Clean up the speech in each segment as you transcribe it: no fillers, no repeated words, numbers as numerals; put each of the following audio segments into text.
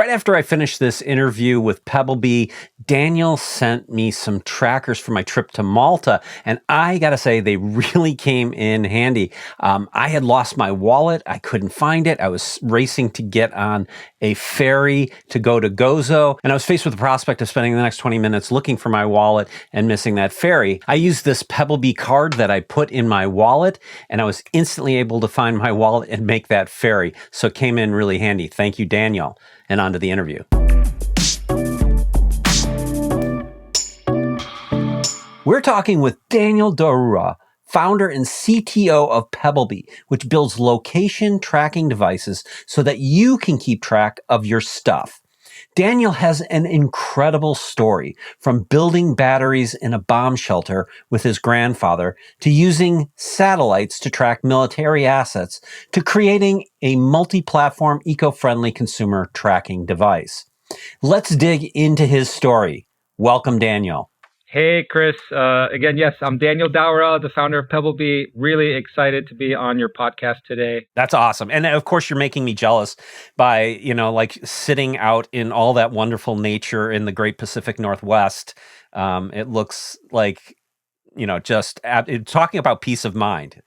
Right after I finished this interview with Pebblebee, Daniel sent me some trackers for my trip to Malta, and I gotta say, they really came in handy. I had lost my wallet. I couldn't find it. I was racing to get on a ferry to go to Gozo, and I was faced with the prospect of spending the next 20 minutes looking for my wallet and missing that ferry. I used this Pebblebee card that I put in my wallet, and I was instantly able to find my wallet and make that ferry. So it came in really handy. Thank you, Daniel. And on to the interview. We're talking with Daniel Daoura, founder and CTO of Pebblebee, which builds location tracking devices so that you can keep track of your stuff. Daniel has an incredible story, from building batteries in a bomb shelter with his grandfather, to using satellites to track military assets, to creating a multi-platform, eco-friendly consumer tracking device. Let's dig into his story. Welcome, Daniel. Hey, Chris. Again, yes, I'm Daniel Daoura, the founder of Pebblebee. Really excited to be on your podcast today. That's awesome. And of course, you're making me jealous by, sitting out in all that wonderful nature in the Great Pacific Northwest. It looks like, just talking about peace of mind.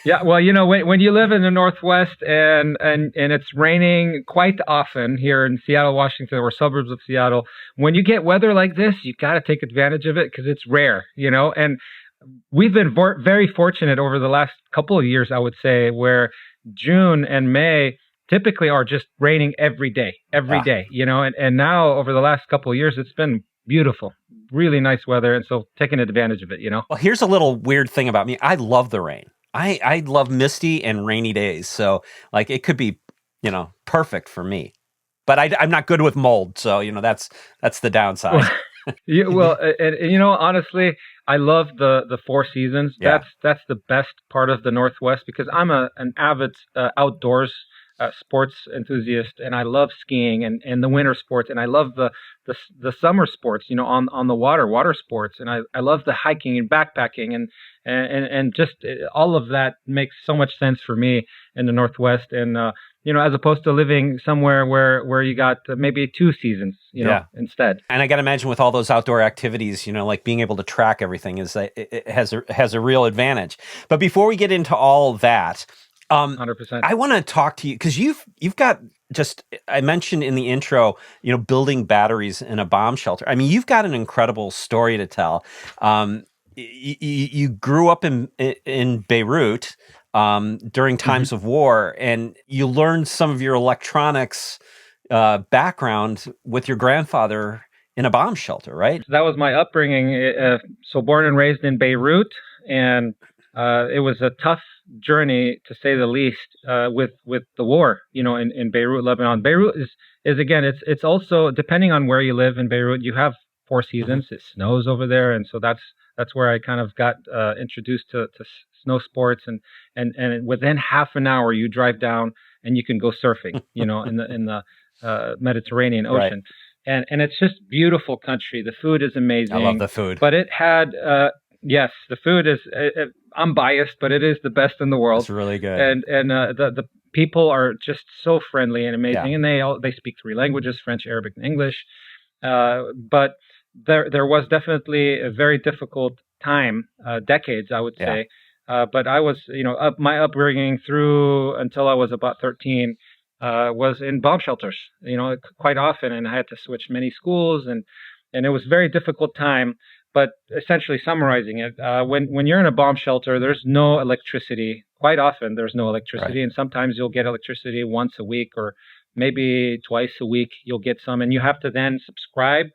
Yeah, well, when you live in the Northwest and it's raining quite often here in Seattle, Washington, or suburbs of Seattle, when you get weather like this, you got to take advantage of it because it's rare, and we've been very fortunate over the last couple of years, I would say, where June and May typically are just raining every day, and now over the last couple of years, it's been beautiful, really nice weather, and so taking advantage of it, Well, here's a little weird thing about me. I love the rain. I love misty and rainy days, so it could be, perfect for me. But I'm not good with mold, so that's the downside. Honestly, I love the four seasons. Yeah. That's the best part of the Northwest because I'm an avid outdoors sports enthusiast, and I love skiing and the winter sports, and I love the summer sports, on the water sports, and I love the hiking and backpacking and just all of that makes so much sense for me in the Northwest, and as opposed to living somewhere where you got maybe two seasons, instead. And I got to imagine with all those outdoor activities, being able to track everything it has a real advantage. But before we get into all that, 100%. I want to talk to you because you've got I mentioned in the intro, building batteries in a bomb shelter. I mean, you've got an incredible story to tell. You grew up in Beirut during times of war, and you learned some of your electronics background with your grandfather in a bomb shelter, right? That was my upbringing. So born and raised in Beirut, and it was a tough journey, to say the least, with the war, in Beirut, Lebanon. Beirut is again, it's also, depending on where you live in Beirut, you have four seasons. It snows over there, and so that's where I kind of got introduced to snow sports, and within half an hour you drive down and you can go surfing, in the Mediterranean Ocean. Right. And it's just beautiful country. The food is amazing. I love the food. But it had yes, the food is. I'm biased, but it is the best in the world. It's really good. And the people are just so friendly and amazing, and they speak three languages: French, Arabic, and English. But there was definitely a very difficult time, decades, I would say. But I was, my upbringing through until I was about 13 was in bomb shelters, quite often, and I had to switch many schools, and it was a very difficult time. But essentially summarizing it, when you're in a bomb shelter, there's no electricity. Quite often, there's no electricity, and sometimes you'll get electricity once a week or maybe twice a week. You'll get some, and you have to then subscribe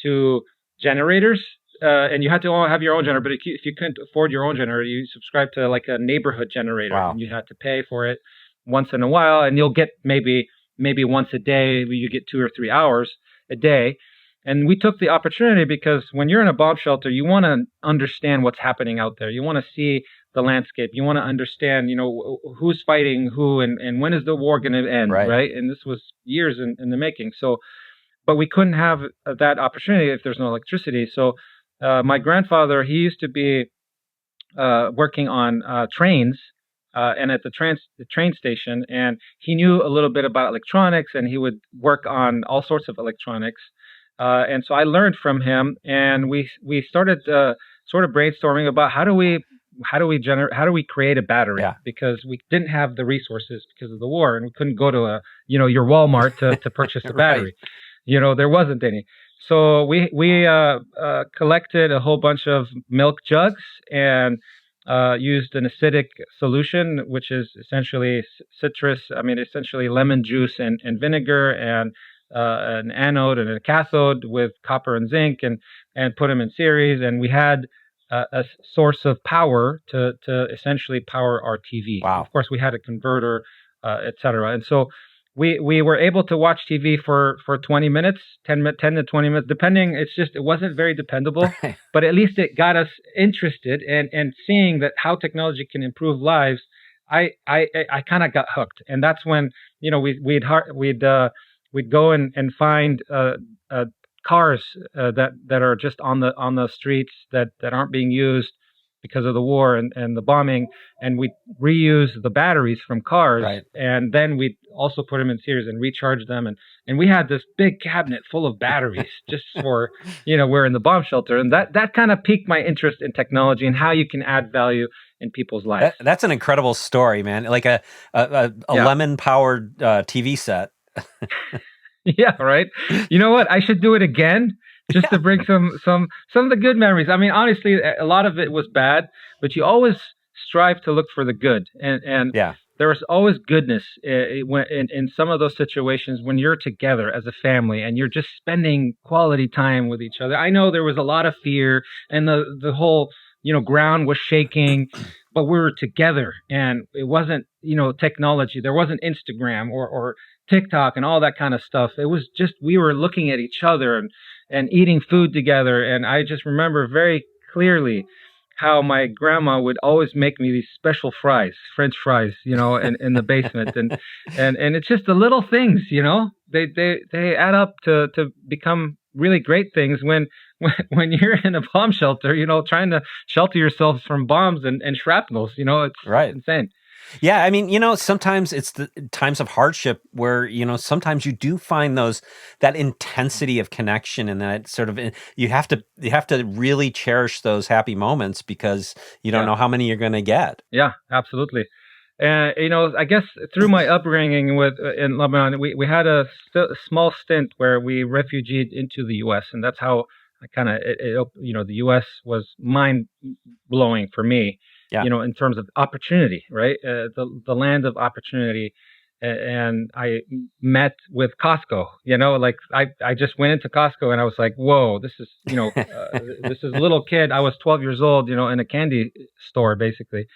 to generators, and you have to have your own generator. But if you couldn't afford your own generator, you subscribe to like a neighborhood generator, and you have to pay for it once in a while, and you'll get maybe once a day. You get 2 or 3 hours a day. And we took the opportunity because when you're in a bomb shelter, you want to understand what's happening out there. You want to see the landscape. You want to understand, who's fighting who and when is the war going to end, right? And this was years in the making. So, but we couldn't have that opportunity if there's no electricity. So my grandfather, he used to be working on trains and at the train station, and he knew a little bit about electronics, and he would work on all sorts of electronics. And so I learned from him, and we started sort of brainstorming about how do we create a battery, because we didn't have the resources because of the war, and we couldn't go to your Walmart to purchase a battery. Right. There wasn't any. So we collected a whole bunch of milk jugs and used an acidic solution, which is essentially essentially lemon juice and vinegar, and an anode and a cathode with copper and zinc, and put them in series. And we had a source of power to essentially power our TV. Wow. Of course, we had a converter, etc. And so we were able to watch TV for 20 minutes, 10 to 20 minutes, depending. It wasn't very dependable, but at least it got us interested, and seeing that how technology can improve lives. I kind of got hooked, and that's when we'd go and find cars that are just on the streets that aren't being used because of the war and the bombing, and we reuse the batteries from cars. Right. And then we also put them in series and recharge them, and we had this big cabinet full of batteries just for we're in the bomb shelter, and that kind of piqued my interest in technology and how you can add value in people's lives. That's an incredible story, man. Like a lemon powered TV set. Yeah, right. You know what? I should do it again just to bring some of the good memories. I mean, honestly, a lot of it was bad, but you always strive to look for the good, and there was always goodness in some of those situations when you're together as a family and you're just spending quality time with each other. I know there was a lot of fear, and the whole ground was shaking, but we were together, and it wasn't technology. There wasn't Instagram or TikTok and all that kind of stuff. It was just we were looking at each other and eating food together. And I just remember very clearly how my grandma would always make me these special fries, French fries, in the basement. And it's just the little things, they add up to become really great things when you're in a bomb shelter, trying to shelter yourself from bombs and shrapnels. It's right. Insane. Yeah, I mean, sometimes it's the times of hardship where, sometimes you do find that intensity of connection, and that sort of you have to really cherish those happy moments, because you don't know how many you're going to get. Yeah, absolutely. And I guess through my upbringing in Lebanon, we had a small stint where we refugeed into the U.S., and that's how I kind of the U.S. was mind blowing for me. Yeah. In terms of opportunity, right? The land of opportunity. And I met with Costco, I just went into Costco and I was like, whoa, this is, this is a little kid. I was 12 years old, in a candy store, basically.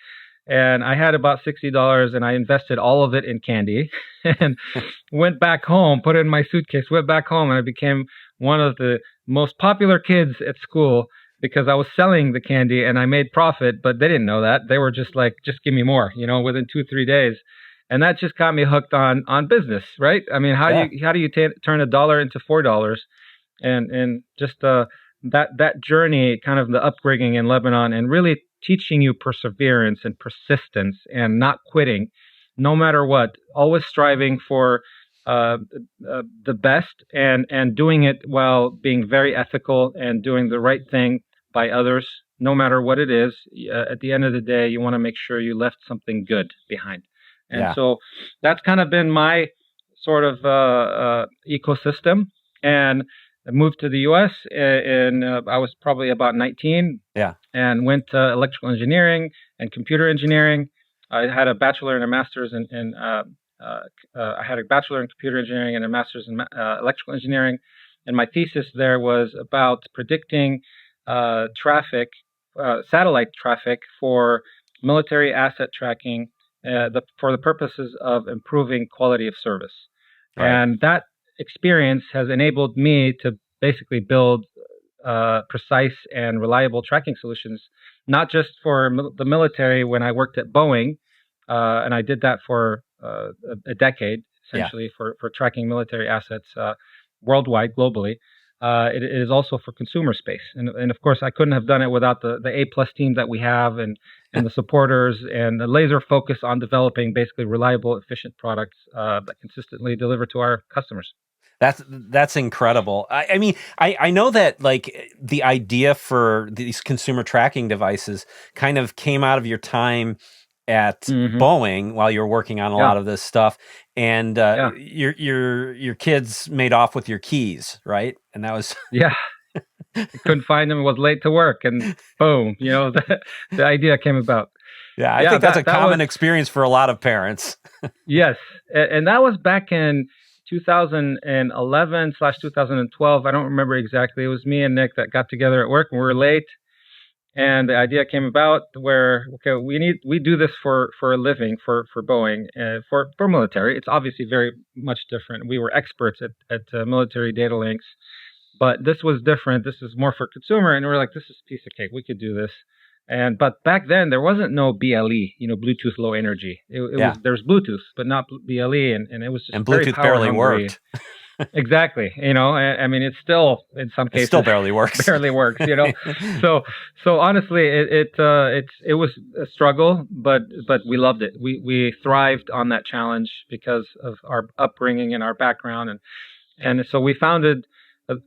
And I had about $60, and I invested all of it in candy and went back home, put it in my suitcase, went back home, and I became one of the most popular kids at school, because I was selling the candy and I made profit, but they didn't know that. They were just like, just give me more, within 2-3 days. And that just got me hooked on business, right? I mean, how do you turn $1 into $4? And just that journey, kind of the upbringing in Lebanon, and really teaching you perseverance and persistence and not quitting, no matter what, always striving for the best, and doing it while being very ethical and doing the right thing by others, no matter what it is. At the end of the day, you want to make sure you left something good behind. And so that's kind of been my sort of ecosystem. And I moved to the U.S. and I was probably about 19. Yeah. And went to electrical engineering and computer engineering. I had a bachelor and a master's in I had a bachelor in computer engineering and a master's in electrical engineering. And my thesis there was about predicting satellite traffic for military asset tracking, for the purposes of improving quality of service. Right. And that experience has enabled me to basically build precise and reliable tracking solutions, not just for the military when I worked at Boeing, and I did that for a decade, essentially, for tracking military assets worldwide, globally. it is also for consumer space. And of course, I couldn't have done it without the A+ team that we have, and the supporters, and the laser focus on developing basically reliable, efficient products that consistently deliver to our customers. That's incredible. I mean, I know that like the idea for these consumer tracking devices kind of came out of your time at Boeing while you were working on a lot of this stuff, and your kids made off with your keys, right? And that was I couldn't find them, was late to work, and boom, the idea came about. Yeah, I think that's a common experience for a lot of parents. Yes, and that was back in 2011/2012. I don't remember exactly. It was me and Nick that got together at work, and we were late. And the idea came about where, okay, we do this for a living for Boeing, for military. It's obviously very much different. We were experts at military data links, but this was different. This is more for consumer, and we're like, this is a piece of cake. We could do this. But back then there wasn't no BLE, Bluetooth Low Energy. There's Bluetooth, but not BLE, and it was just and Bluetooth barely worked. Exactly. I mean, it's still, in some cases, still barely works. So honestly, it was a struggle, but we loved it. We thrived on that challenge because of our upbringing and our background, and so we founded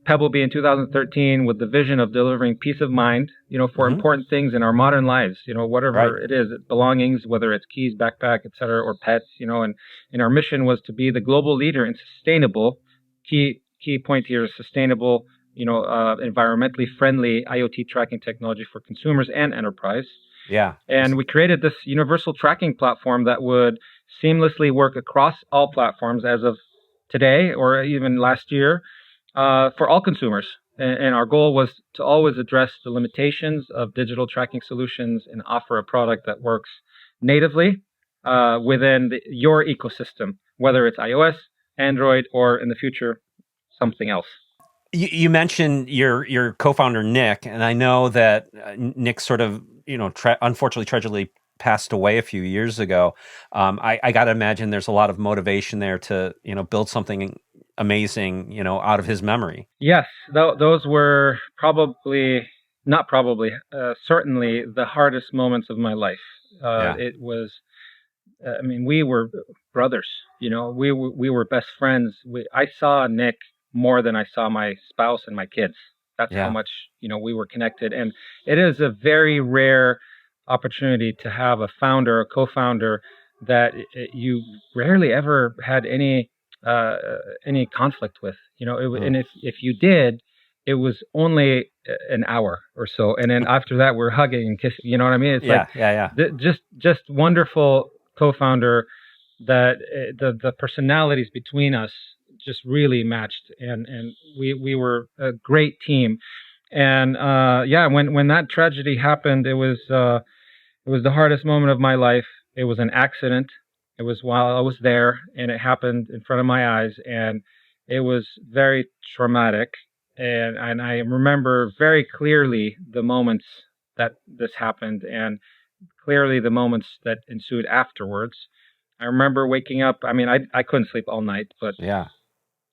Pebblebee in 2013 with the vision of delivering peace of mind, for important things in our modern lives, whatever it is, belongings, whether it's keys, backpack, etc., or pets, and our mission was to be the global leader in sustainable. Key point here is sustainable, environmentally friendly IoT tracking technology for consumers and enterprise. Yeah. And we created this universal tracking platform that would seamlessly work across all platforms as of today or even last year for all consumers. And our goal was to always address the limitations of digital tracking solutions and offer a product that works natively within your ecosystem, whether it's iOS, Android, or in the future, something else. You mentioned your co-founder, Nick, and I know that Nick sort of, unfortunately, tragically passed away a few years ago. I got to imagine there's a lot of motivation there to, build something amazing, out of his memory. Yes, those were certainly the hardest moments of my life. It was, we were brothers, we were best friends. I saw Nick more than I saw my spouse and my kids. That's how much, we were connected. And it is a very rare opportunity to have a founder, a co-founder that you rarely ever had any conflict with, and if you did, it was only an hour or so. And then after that, we're hugging and kissing, you know what I mean? It's just wonderful co-founder that the personalities between us just really matched, and we were a great team. And when that tragedy happened, it was the hardest moment of my life. It was an accident. It was while I was there, and it happened in front of my eyes, and it was very traumatic. And I remember very clearly the moments that this happened, and clearly the moments that ensued afterwards. I remember waking up. I couldn't sleep all night, but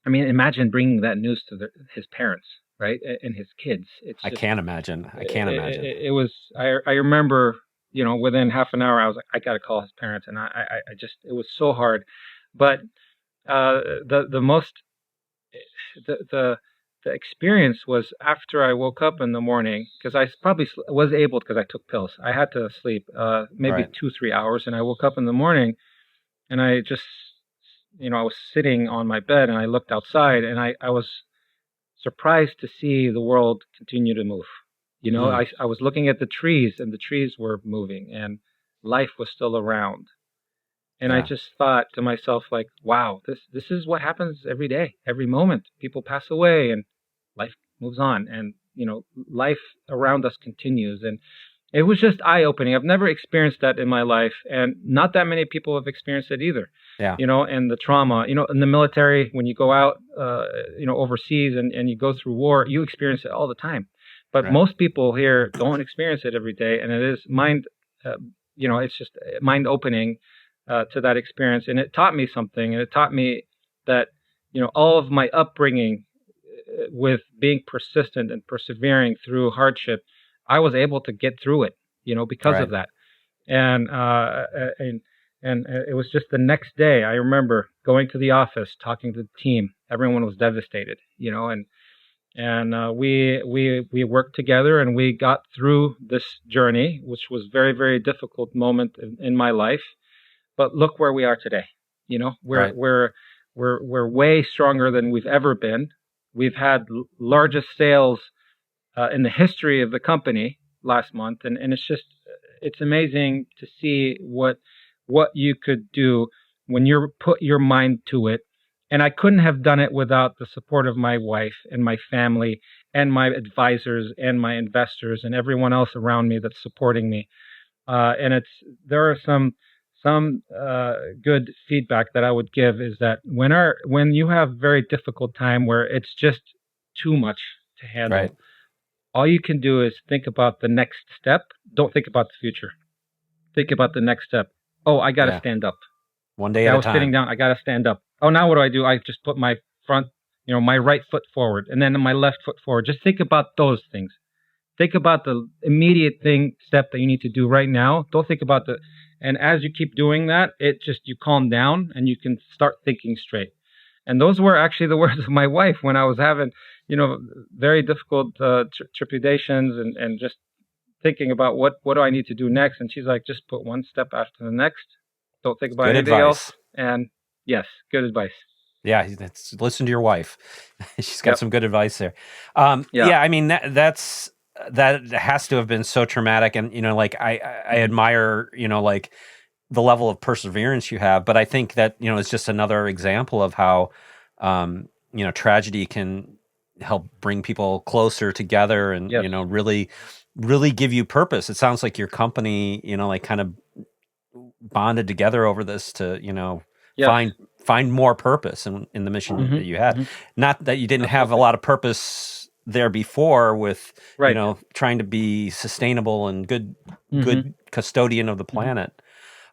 imagine bringing that news to his parents, right, and his kids. I can't imagine. It was. I remember, within half an hour, I was like, I got to call his parents, and I just, it was so hard. But the experience was after I woke up in the morning, because I probably was able, because I took pills. I had to sleep maybe 2-3 hours, and I woke up in the morning, and I just, I was sitting on my bed, and I looked outside, and I was surprised to see the world continue to move. I was looking at the trees, and the trees were moving, and life was still around. And I just thought to myself, like, wow, this is what happens every day, every moment. People pass away, and life moves on, and life around us continues. And it was just eye-opening. I've never experienced that in my life, and not that many people have experienced it either. And the trauma, in the military, when you go out, overseas and you go through war, you experience it all the time. But most people here don't experience it every day, and it is it's just mind-opening to that experience. And it taught me something, and it taught me that, all of my upbringing with being persistent and persevering through hardship, I was able to get through it, because of that. And it was just the next day. I remember going to the office, talking to the team. Everyone was devastated, and we worked together and we got through this journey, which was very, very difficult moment in my life. But look where we are today. We're way stronger than we've ever been. We've had largest sales in the history of the company last month, and it's amazing to see what you could do when you put your mind to it. And I couldn't have done it without the support of my wife and my family and my advisors and my investors and everyone else around me that's supporting me. And there are some good feedback that I would give is that when you have very difficult time where it's just too much to handle, all you can do is think about the next step. Don't think about the future. Think about the next step. Oh, I got to stand up. One day at a time. I was sitting down. I got to stand up. Oh, now what do? I just put my my right foot forward and then my left foot forward. Just think about those things. Think about the immediate step that you need to do right now. Don't think about and as you keep doing that, you calm down and you can start thinking straight. And those were actually the words of my wife when I was having, very difficult trepidations and just thinking about what do I need to do next. And she's like, just put one step after the next. Don't think about anything else. And yes, good advice. Yeah, listen to your wife. She's got some good advice there. I mean that has to have been so traumatic, and I admire the level of perseverance you have, but I think that it's just another example of how tragedy can help bring people closer together and really give you purpose. It sounds like your company kind of bonded together over this to find more purpose in the mission that you had. Not that you didn't have a lot of purpose there before with trying to be sustainable and good custodian of the planet.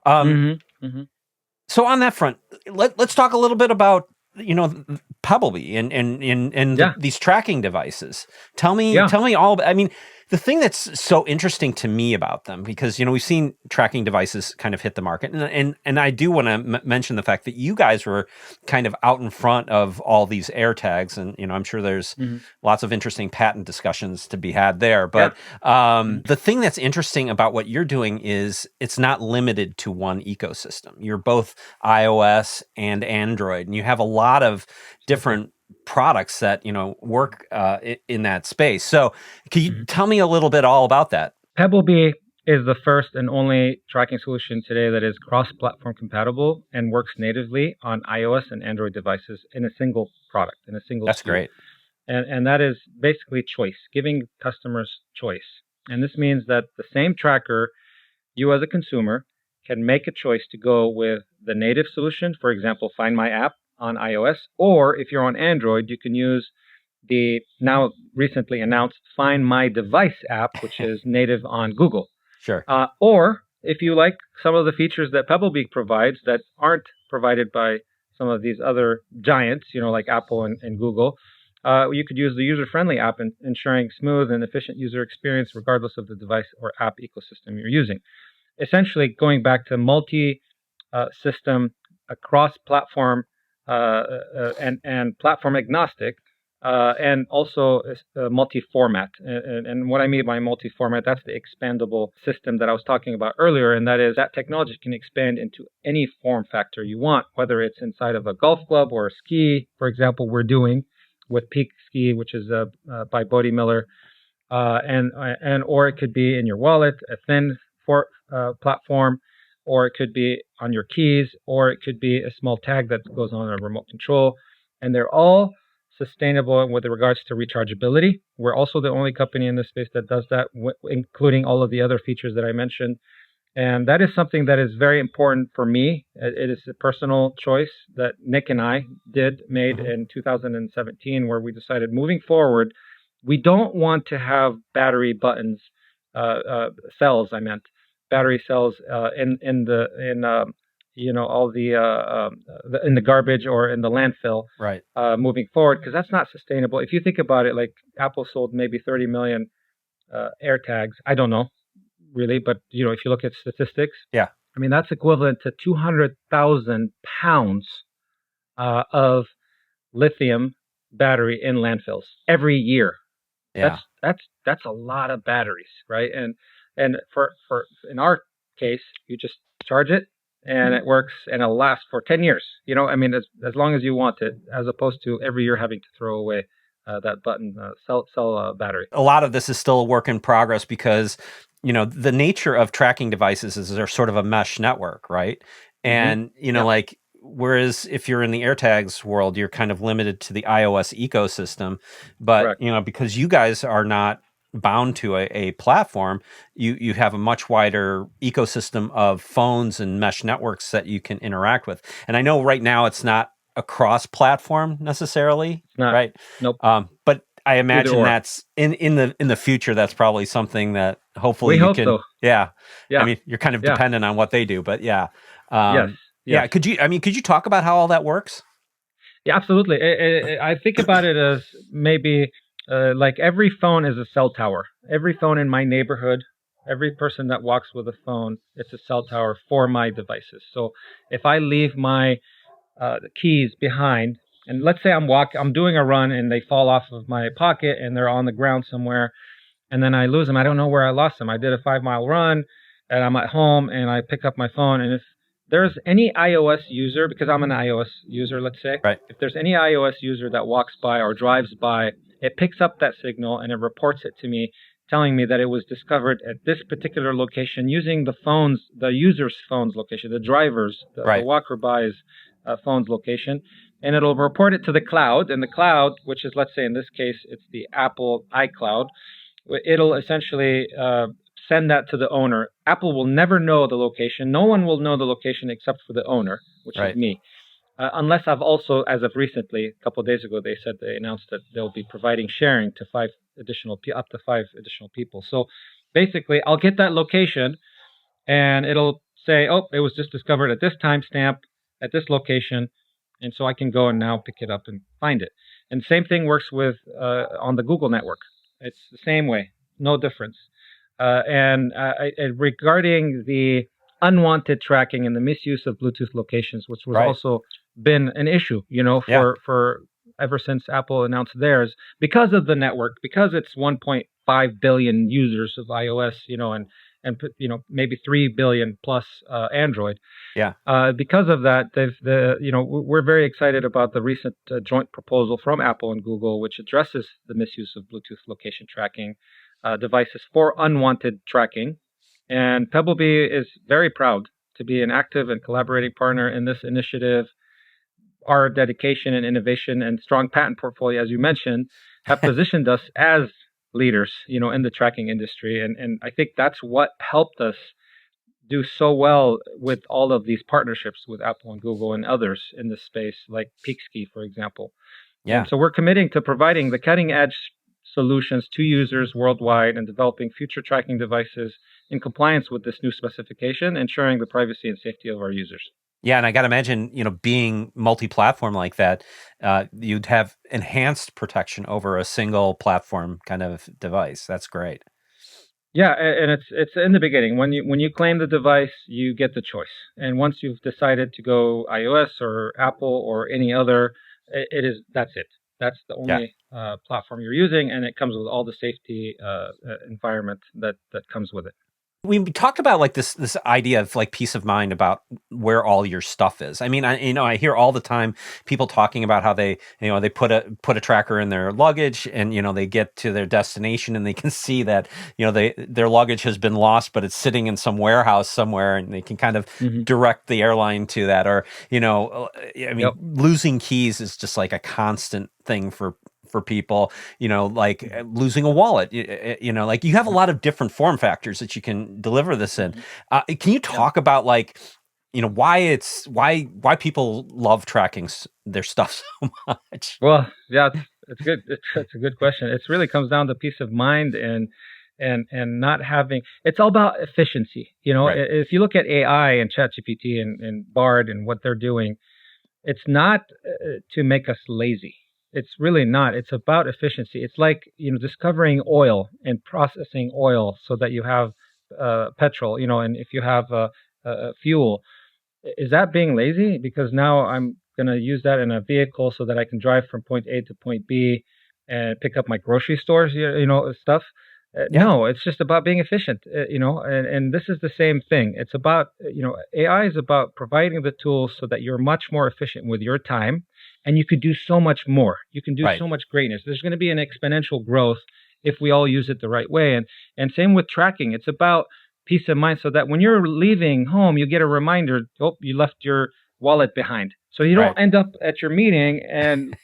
So on that front, let's talk a little bit about Pebblebee and these tracking devices. Tell me all. I mean, the thing that's so interesting to me about them, because we've seen tracking devices kind of hit the market, and I do want to mention the fact that you guys were kind of out in front of all these AirTags, and I'm sure there's lots of interesting patent discussions to be had there. But the thing that's interesting about what you're doing is it's not limited to one ecosystem. You're both iOS and Android, and you have a lot of different products that work in that space. So can you tell me a little bit all about that? Pebblebee is the first and only tracking solution today that is cross-platform compatible and works natively on iOS and Android devices in a single product, in a single That's SKU. Great. And that is basically choice, giving customers choice. And this means that the same tracker, you as a consumer can make a choice to go with the native solution, for example, Find My App on iOS, or if you're on Android, you can use the now recently announced Find My Device app, which is native on Google. Sure. Or if you like some of the features that Pebblebee provides that aren't provided by some of these other giants, like Apple and Google, you could use the user-friendly app, ensuring smooth and efficient user experience regardless of the device or app ecosystem you're using. Essentially, going back to multi-system, cross-platform, and platform agnostic, and also multi-format. And what I mean by multi-format, that's the expandable system that I was talking about earlier, and that is that technology can expand into any form factor you want, whether it's inside of a golf club or a ski, for example, we're doing with Peak Ski, which is by Bodie Miller, and or it could be in your wallet, a thin platform, or it could be on your keys, or it could be a small tag that goes on a remote control. And they're all sustainable with regards to rechargeability. We're also the only company in this space that does that, including all of the other features that I mentioned. And that is something that is very important for me. It is a personal choice that Nick and I made in 2017, where we decided moving forward, we don't want to have battery buttons, battery cells all the in the garbage or in the landfill, Right. moving forward, because that's not sustainable. If you think about it, like Apple sold maybe 30 million AirTags. I don't know really, but if you look at statistics, Yeah. I mean that's equivalent to 200,000 pounds of lithium battery in landfills every year. Yeah. That's a lot of batteries, right? And for in our case, you just charge it and it works and it'll last for 10 years. I mean, as long as you want it, as opposed to every year having to throw away that button cell battery. A lot of this is still a work in progress because, the nature of tracking devices is they're sort of a mesh network, right? And, Yeah, like, whereas if you're in the AirTags world, you're kind of limited to the iOS ecosystem. But, correct. because you guys are not bound to a platform, you have a much wider ecosystem of phones and mesh networks that you can interact with. And I know right now it's not a cross-platform necessarily, It's not. right? Nope. But I Either imagine or. that's in the future. That's probably something that hopefully We you hope can. so. Yeah, I Yeah. mean, you're kind of Yeah. dependent on what they do, but yeah, Yes. yeah. Yes. Could you talk about how all that works? Yeah, absolutely. I think about it as maybe like every phone is a cell tower. Every phone in my neighborhood, every person that walks with a phone, it's a cell tower for my devices. So if I leave my keys behind, and let's say I'm doing a run and they fall off of my pocket and they're on the ground somewhere, and then I lose them. I don't know where I lost them. I did a 5 mile run and I'm at home and I pick up my phone. And if there's any iOS user, because I'm an iOS user, let's say, Right. if there's any iOS user that walks by or drives by, it picks up that signal and it reports it to me, telling me that it was discovered at this particular location using the user's phone's location, the driver's, the Right. walker by's phone's location. And it'll report it to the cloud. And the cloud, which is, let's say in this case, it's the Apple iCloud, it'll essentially send that to the owner. Apple will never know the location. No one will know the location except for the owner, which Right. is me. Unless I've also, as of recently, a couple of days ago, they announced that they'll be providing sharing to up to five additional people. So basically, I'll get that location, and it'll say, "Oh, it was just discovered at this timestamp at this location," and so I can go and now pick it up and find it. And same thing works with on the Google network. It's the same way, no difference. Regarding the unwanted tracking and the misuse of Bluetooth locations, which was Right. also been an issue, Yeah. for ever since Apple announced theirs, because of the network, because it's 1.5 billion users of iOS, and maybe 3 billion plus Android. Yeah. Because of that, we're very excited about the recent joint proposal from Apple and Google, which addresses the misuse of Bluetooth location tracking devices for unwanted tracking. And Pebblebee is very proud to be an active and collaborating partner in this initiative. Our dedication and innovation and strong patent portfolio, as you mentioned, have positioned us as leaders, in the tracking industry. And I think that's what helped us do so well with all of these partnerships with Apple and Google and others in this space, like Peekski, for example. Yeah. And so we're committing to providing the cutting edge solutions to users worldwide and developing future tracking devices in compliance with this new specification, ensuring the privacy and safety of our users. Yeah, and I got to imagine, being multi-platform like that, you'd have enhanced protection over a single platform kind of device. That's great. Yeah, and it's in the beginning. When you claim the device, you get the choice. And once you've decided to go iOS or Apple or any other, that's it. That's the only platform you're using, and it comes with all the safety environment that comes with it. We talked about like this idea of like peace of mind about where all your stuff is. I mean, I hear all the time people talking about how they put a tracker in their luggage and they get to their destination and they can see that their luggage has been lost, but it's sitting in some warehouse somewhere, and they can kind of direct the airline to that. Or I mean, losing keys is just like a constant thing for people, like losing a wallet, like you have a lot of different form factors that you can deliver this in. Can you talk about like, why people love tracking their stuff so much? Well, yeah, it's good. It's a good question. It really comes down to peace of mind, and and not having, it's all about efficiency. Right. If you look at AI and ChatGPT and Bard and what they're doing, it's not to make us lazy. It's really not. It's about efficiency. It's like, discovering oil and processing oil so that you have petrol, and if you have fuel. Is that being lazy? Because now I'm going to use that in a vehicle so that I can drive from point A to point B and pick up my grocery stores, stuff. Yeah. No, it's just about being efficient, and this is the same thing. It's about, AI is about providing the tools so that you're much more efficient with your time, and you could do so much more. You can do Right. so much greatness. There's going to be an exponential growth if we all use it the right way. And same with tracking. It's about peace of mind so that when you're leaving home, you get a reminder, oh, you left your wallet behind. So you don't Right. end up at your meeting and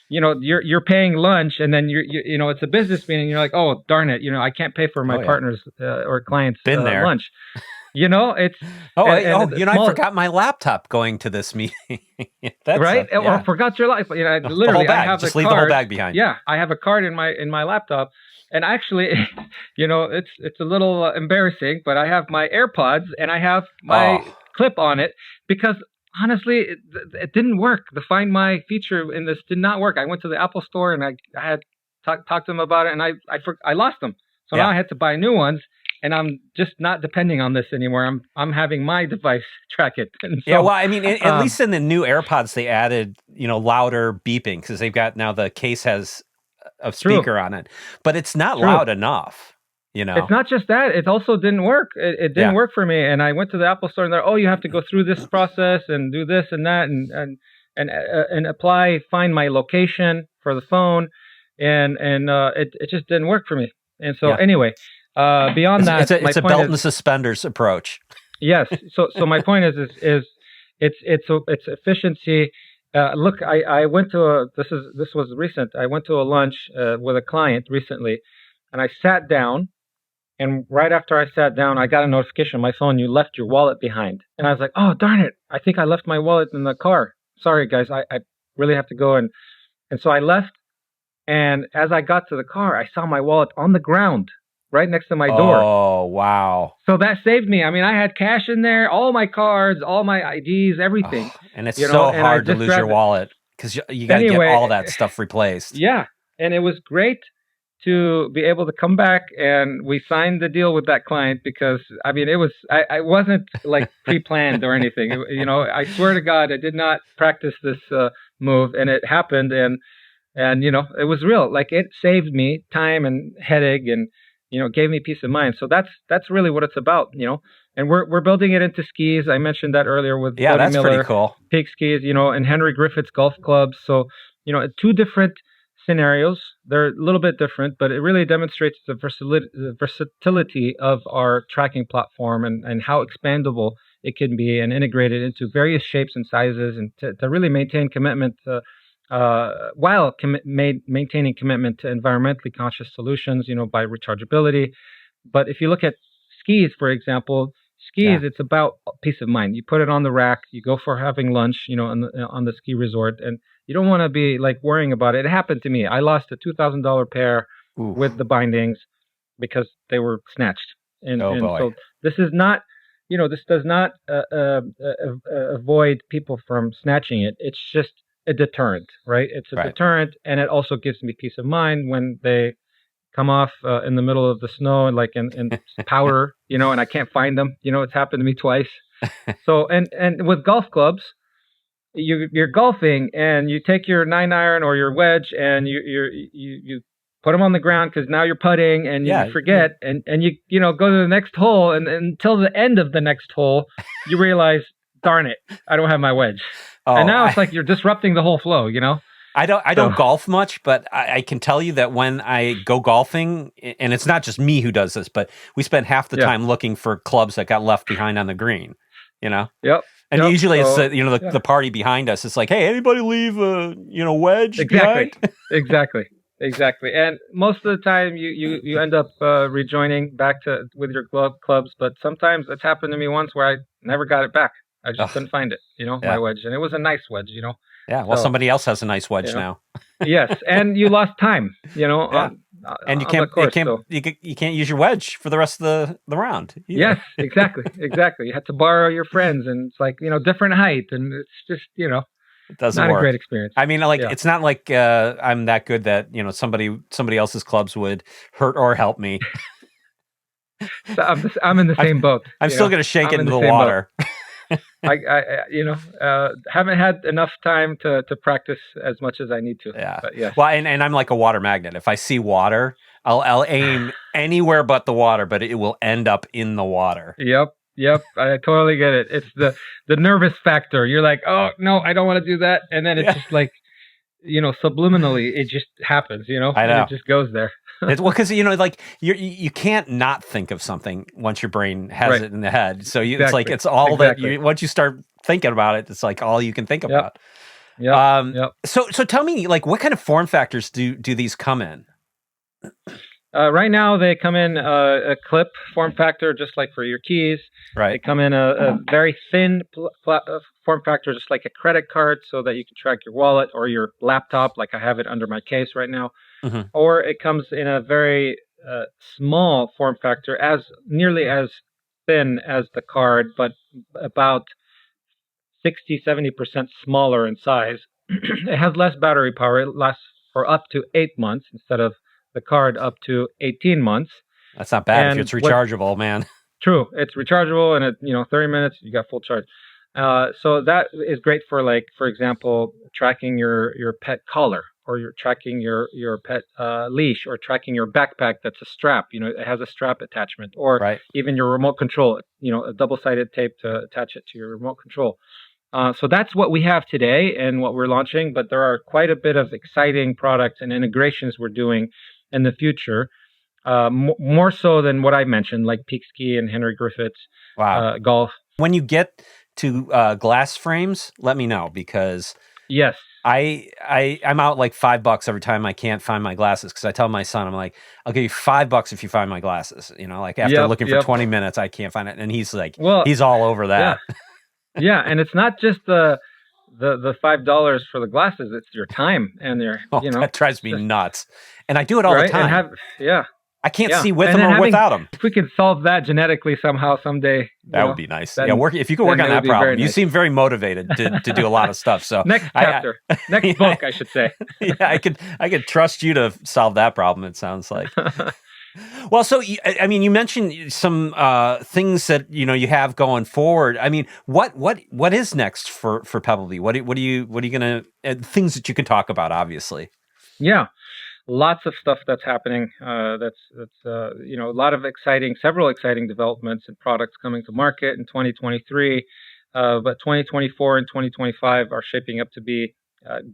you're paying lunch, and then it's a business meeting. You're like, oh darn it, I can't pay for my Oh, yeah. partner's or client's Been there. lunch. It's I forgot my laptop going to this meeting. right, or forgot your life. Literally, I have just a leave card. the whole bag behind. Yeah, I have a card in my laptop, and actually, it's a little embarrassing, but I have my AirPods and I have my clip on it because honestly, it didn't work. The Find My feature in this did not work. I went to the Apple Store and I had talked to them about it, and I lost them. So now I had to buy new ones. And I'm just not depending on this anymore. I'm having my device track it. And so, I mean, at least in the new AirPods, they added, louder beeping because they've got now the case has a speaker on it, but it's not loud enough. It's not just that; it also didn't work. It didn't work for me. And I went to the Apple Store and they're, you have to go through this process and do this and that and apply Find My location for the phone, and it just didn't work for me. And so anyway. Beyond that, it's a belt and suspenders approach. Yes. So my point is it's efficiency. Look, I went to this was recent. I went to a lunch with a client recently, and I sat down, and right after I sat down, I got a notification on my phone. You left your wallet behind, and I was like, oh darn it! I think I left my wallet in the car. Sorry guys, I really have to go, and so I left. And as I got to the car, I saw my wallet on the ground, right next to my door. Oh, wow. So that saved me. I mean, I had cash in there, all my cards, all my IDs, everything. And it's so hard to lose your wallet because you got to get all that stuff replaced. Yeah. And it was great to be able to come back, and we signed the deal with that client because, I mean, I wasn't like pre-planned or anything. I swear to God, I did not practice this move, and it happened. And it was real. Like, it saved me time and headache, and gave me peace of mind. So that's really what it's about, And we're building it into skis. I mentioned that earlier with Cody that's Miller, pretty cool. Peak Skis, and Henry Griffith's golf clubs. So, two different scenarios. They're a little bit different, but it really demonstrates the versatility of our tracking platform and how expandable it can be and integrated into various shapes and sizes, and to really maintain commitment while maintaining commitment to environmentally conscious solutions, by rechargeability. But if you look at skis, for example, it's about peace of mind. You put it on the rack, you go for having lunch, on the ski resort, and you don't want to be like worrying about it. It happened to me. I lost a $2,000 pair with the bindings because they were snatched. And so this is not, this does not avoid people from snatching it. It's just a deterrent, right? It's a deterrent, and it also gives me peace of mind when they come off in the middle of the snow and like in powder, and I can't find them. It's happened to me twice. So and with golf clubs, you're golfing and you take your 9-iron or your wedge and you put them on the ground because now you're putting and you forget and you go to the next hole, and until the end of the next hole you realize, darn it, I don't have my wedge. And now it's like you're disrupting the whole flow, I don't golf much, but I can tell you that when I go golfing, and it's not just me who does this, but we spend half the time looking for clubs that got left behind on the green, Yep. And usually it's the party behind us. It's like, hey, anybody leave a wedge behind? Exactly. And most of the time you end up rejoining back with your clubs, but sometimes it's happened to me once where I never got it back. I just couldn't find it, my wedge, and it was a nice wedge, Yeah, well, somebody else has a nice wedge now. Yes, and you lost time, And you on the course. So you can't use your wedge for the rest of the round either. yes, exactly. You had to borrow your friends, and it's like, different height, and it's just, it doesn't not work. a great experience. I mean, like, it's not like I'm that good that somebody else's clubs would hurt or help me. So I'm in the same boat. I'm still gonna shake it into the water. I haven't had enough time to practice as much as I need to. Yeah. But yes. Well, and I'm like a water magnet. If I see water, I'll aim anywhere but the water, but it will end up in the water. Yep. I totally get it. It's the nervous factor. You're like, oh no, I don't want to do that, and then it's just like, subliminally, it just happens. I know. And it just goes there. Because like you can't not think of something once your brain has it in the head. So it's like it's all that once you start thinking about it, it's like all you can think about. Yep. So tell me, like, what kind of form factors do these come in? Right now, they come in a clip form factor, just like for your keys. Right. They come in a very thin form factor, just like a credit card, so that you can track your wallet or your laptop, like I have it under my case right now. Mm-hmm. Or it comes in a very small form factor, nearly as thin as the card, but about 60-70% smaller in size. It has less battery power. It lasts for up to 8 months instead of the card up to 18 months. That's not bad if it's rechargeable, man. True. It's rechargeable, and 30 minutes, you got full charge. So that is great for, like, for example, tracking your pet collar, or you're tracking your pet leash, or tracking your backpack that's a strap. It has a strap attachment, or even your remote control, a double-sided tape to attach it to your remote control. So that's what we have today and what we're launching, but there are quite a bit of exciting products and integrations we're doing in the future, more so than what I mentioned, like Peak Ski and Henry Griffith's golf. When you get to glass frames, let me know, because yes, I'm out like $5 every time I can't find my glasses, because I tell my son, I'm like, I'll give you $5 if you find my glasses. Like after looking for 20 minutes, I can't find it, and he's like, he's all over that. Yeah, and it's not just the $5 for the glasses; it's your time and your that drives me nuts. And I do it all the time. I can't see with them or without them. If we can solve that genetically somehow someday, that would be nice. If you could work on that problem. You seem very motivated to do a lot of stuff. So next chapter, next book, I should say. I could trust you to solve that problem. It sounds like. Well, so I mean, you mentioned some things that you have going forward. I mean, what is next for Pebblebee? What are you gonna things that you can talk about? Obviously, yeah, lots of stuff that's happening. That's a lot of several exciting developments and products coming to market in 2023. But 2024 and 2025 are shaping up to be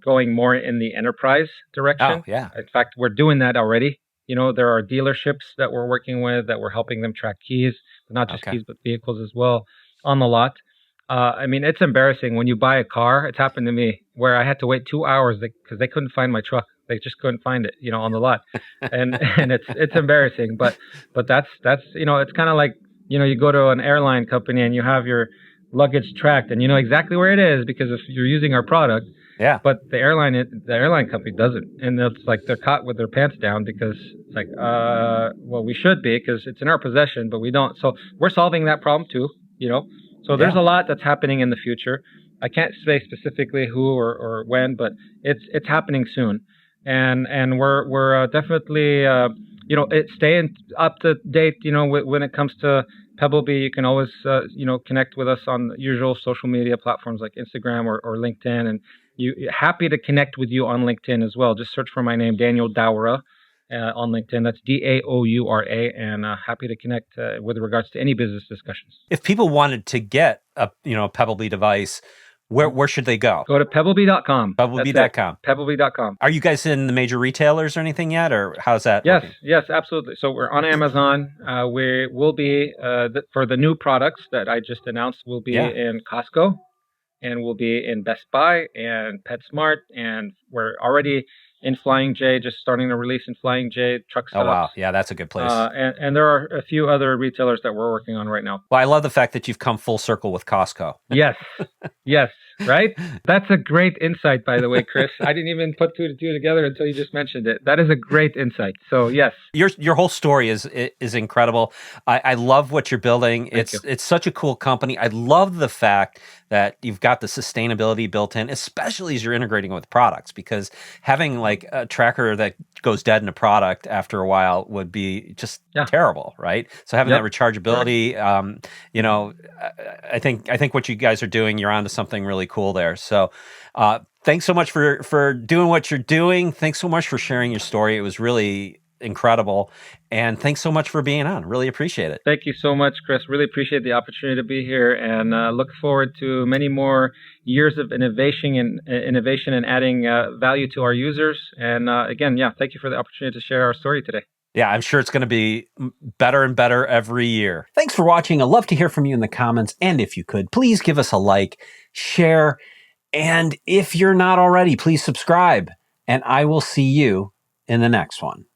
going more in the enterprise direction. Oh, yeah. In fact, we're doing that already. There are dealerships that we're working with that we're helping them track keys, but not just keys, but vehicles as well on the lot. I mean, it's embarrassing when you buy a car. It's happened to me where I had to wait 2 hours because they couldn't find my truck. They just couldn't find it, on the lot, and it's embarrassing. But that's it's kind of like you go to an airline company and you have your luggage tracked and you know exactly where it is because if you're using our product. Yeah. But the airline company doesn't, and it's like they're caught with their pants down because it's like, well, we should be because it's in our possession, but we don't. So we're solving that problem too, So there's a lot that's happening in the future. I can't say specifically who or when, but it's happening soon, and we're definitely staying up to date. When it comes to Pebblebee, you can always connect with us on the usual social media platforms like Instagram or LinkedIn, and happy to connect with you on LinkedIn as well. Just search for my name, Daniel Daoura, on LinkedIn. That's Daoura, and happy to connect with regards to any business discussions. If people wanted to get a Pebblebee device, where should they go? Go to pebblebee.com. Pebblebee.com. Pebblebee.com. Are you guys in the major retailers or anything yet, or how's that? Yes, absolutely. So we're on Amazon. We will be for the new products that I just announced. We'll be in Costco. And we'll be in Best Buy and PetSmart, and we're already in Flying J, just starting to release in Flying J truck stops. Oh, wow. Yeah, that's a good place. And there are a few other retailers that we're working on right now. Well, I love the fact that you've come full circle with Costco. Yes. Right? That's a great insight, by the way, Chris. I didn't even put two to two together until you just mentioned it. That is a great insight. So yes, your whole story is incredible. I love what you're building. Thank you. It's such a cool company. I love the fact that you've got the sustainability built in, especially as you're integrating with products, because having like a tracker that goes dead in a product after a while would be just terrible, right? So having that rechargeability, you know, I think what you guys are doing, you're onto something really cool there. So thanks so much for doing what you're doing. Thanks so much for sharing your story. It was really incredible. And thanks so much for being on. Really appreciate it. Thank you so much, Chris. Really appreciate the opportunity to be here, and look forward to many more years of innovation and adding value to our users. And again, thank you for the opportunity to share our story today. Yeah, I'm sure it's going to be better and better every year. Thanks for watching. I'd love to hear from you in the comments. And if you could, please give us a like, share, and if you're not already, please subscribe. And I will see you in the next one.